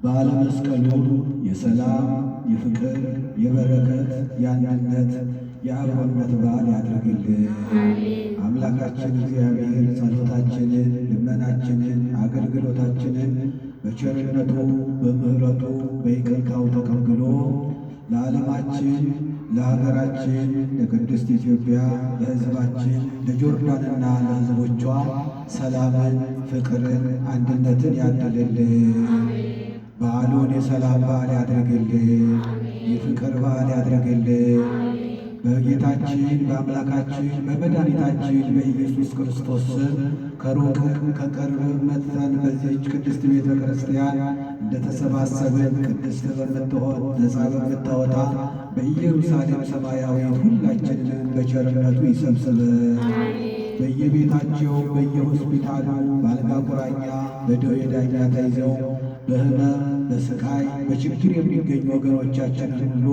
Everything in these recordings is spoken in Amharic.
በዓለ መስቀሉን የሰላም፣ የፍቅር፣ የበረከት፣ የአንድነት፣ የአብሮነት በዓል ያድርግልን። አምላካችን እግዚአብሔር ጸሎታችንን፣ ልመናችንን፣ አገልግሎታችንን በቸርነቱ በምሕረቱ በይቅርታው ተቀብሎ ለዓለማችን፣ ለሀገራችን፣ ለቅድስት ኢትዮጵያ፣ ለሕዝባችን፣ ለጆርዳንና ለሕዝቦቿ ሰላምን፣ ፍቅርን፣ አንድነትን ያድልልን። በዓሉን የሰላም በዓል ያድርግልን። የፍቅር በዓል ያድርግልን። በጌታችን በአምላካችን በመድኃኒታችን በኢየሱስ ክርስቶስ ስም ከሩቅም ከቅርብም መጥተን በዚህች ቅድስት ቤተ ክርስቲያን እንደተሰባሰብን ቅድስት በምትሆን ነፃ በምታወጣ በኢየሩሳሌም ሰማያዊት ሁላችንንም በቸርነቱ ይሰብስበን። በየቤታቸው በየሆስፒታሉ በአልጋ ቁራኛ በደዌ ዳኛ ተይዘው በሕመም በስቃይ በችግር የሚገኙ ወገኖቻችንን ሁሉ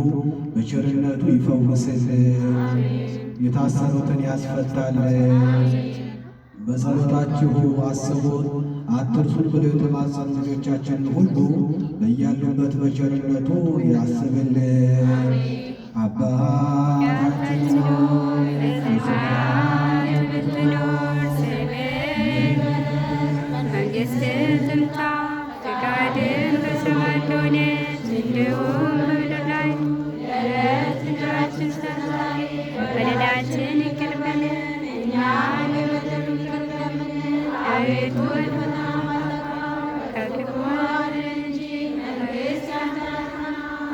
በቸርነቱ ይፈውስልን። የታሰሩትን ያስፈታልን። በጸሎታችሁ አስቡን አትርሱን ብለው የተማጸኑ ልጆቻችንን ሁሉ በያሉበት በቸርነቱ ያስብልን። አባታችን ሆይ በሰማይ የምትኖር ስምህ መንግሥትህ ትምጣ፣ ፈቃድህ በሰማይ እንደሆነች እንዲሁም በምድር ላይ የዕለት እንጀራችንን ስጠን ዛሬ፣ በደላችንን ይቅር በለን እኛም የበደሉንን ይቅር እንደምንል፣ አቤቱ ወደ ፈተና አታግባን ከክፉ አድነን እንጂ መንግሥት ያንተ ናትና፣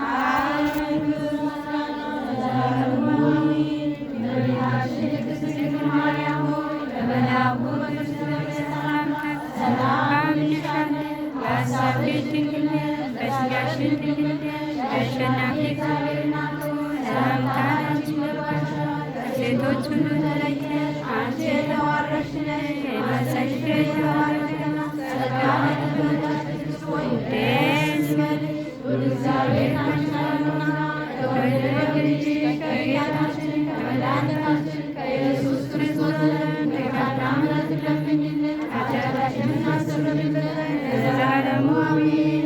ኃይል፣ መንግሥት፣ ምስጋና ለዘላለሙ አሜን። እመቤታችን ቅድስት ድንግል ማርያም ሆይ በመልአኩ በቅዱስ ገብርኤል ሰላምታ ሰላም እንልሻለን። በሐሳብሽ ድንግል ነሽ፣ በሥጋሽም ድንግል ነሽ። የአሸናፊ እግዚአብሔር እናት ሆይ ሰላምታ ላንቺ ይገባሻል። ከሴቶች ሁሉ ተለይተሽ አንቺ የተባረክሽ ነሽ፣ የማኅፀንሽ ፍሬ የተባረከ ነው። ጸጋን የተመላሽ ቅድስት ሆይ ደስ ይበልሽ፣ ወደ እግዚአብሔር ካንቺ ጋርና ከተወደደው ልጅሽ ከጌታችን ከመድኃኒታችን ከኢየሱስ ክርስቶስ ዘንድ ይቅርታና ምሕረት ለምኝልን ኃጢአታችንን አስተሰርይልን ለዘላለሙ አሜን።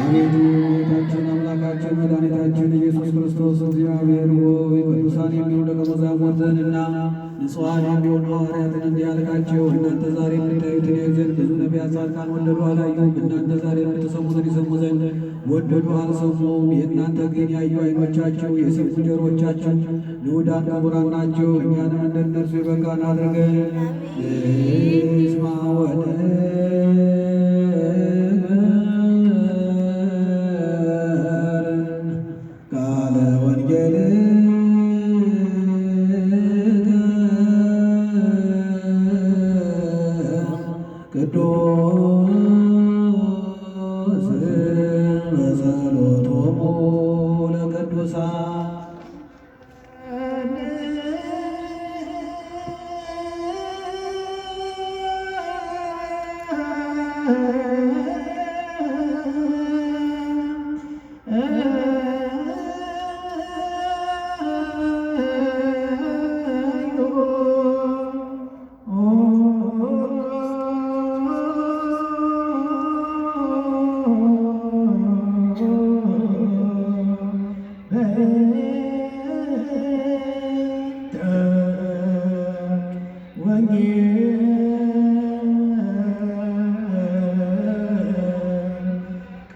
አቤቱ ጌታችን አምላካችን መድኃኒታችን ኢየሱስ ክርስቶስ እግዚአብሔር ሆይ ቅዱሳን የሚሆኑ ደቀ መዛሙርትህንና ንጹሐን የሚሆኑ ሐዋርያትን እንዲህ አልካቸው፣ እናንተ ዛሬ የምታዩትን ያዩ ዘንድ ብዙ ነቢያት ጻድቃን ወደዱ አላዩም። እናንተ ዛሬ የምትሰሙትን ይሰሙ ዘንድ ወደዱ አልሰሙም። የእናንተ ግን ያዩ ዓይኖቻችሁ የሰሙ ጆሮቻችሁ ንዑዳን ክቡራን ናቸው። እኛንም እንደ እነርሱ የበቃን አድርገን እንስማ ቃለ ወንጌል ቅዱስ በጸሎቶሙ ለቅዱሳን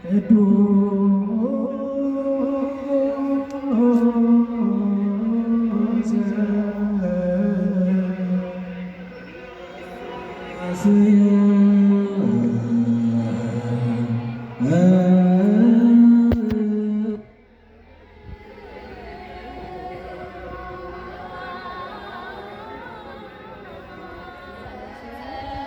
ቅዱስ